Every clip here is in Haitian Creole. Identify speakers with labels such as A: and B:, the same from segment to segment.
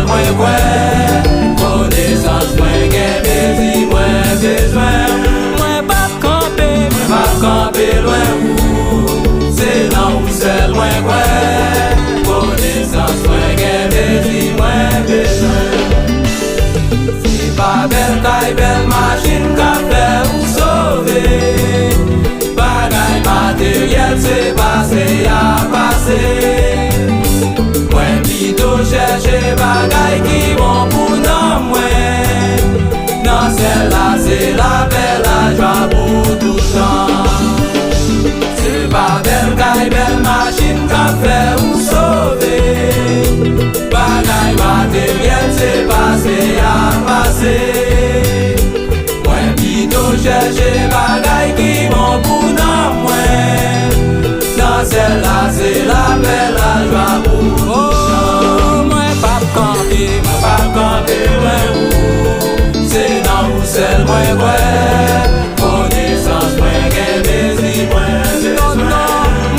A: mwen kwe. Connaissance mwen gen bezi mwen bezwen. Mwen pap kampe loin ou. C'est nan ou sel mwen kwe. Connaissance mwen gen bezi mwen bezwen. C'est pas belle taille, belle machine ka fè ou sauve. Bagay matériel c'est passé à passer. Mwen plutôt chercher bagay qui bon pour nan mwen. Nan celle-là c'est la belle la joie pour tout temps. C'est pas belle taille, belle machine ka fè ou sauve. Bagay matériel c'est passé à passer. Mwen plutôt chercher bagay qui bon pour nan mwen. Nan celle-là c'est la belle la joie pour tout temps. Mwen pap kampe loin ou. C'est nan ou sel mwen kwe. Connaissance mwen gen bezi mwen bezwen.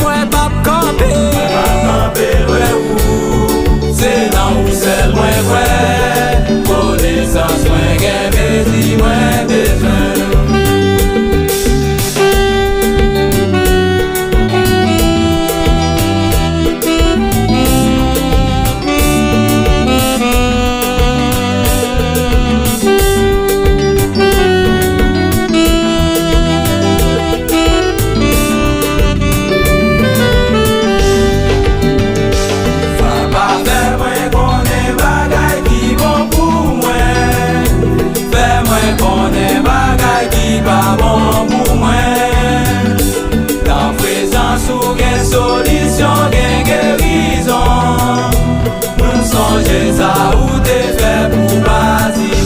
A: Mwen pap kampe loin ou. C'est nan ou sel mwen kwe. Connaissance mwen gen bezi mwen bezwen. Pas bon pour moi. Dans présence ou gen solution, gen guérison. Nous songeons ça ou t'es fait pour bâtir.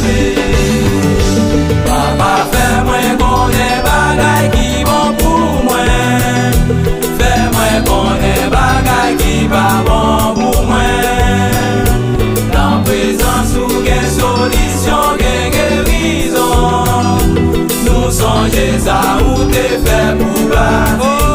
A: Papa fait moi connaît bagay qui bon pour moi. Fait moi connaît bagay qui pas bon pour moi. Dans présence ou gen solution, gen guérison. Songe ça ou t'es fait pour pas.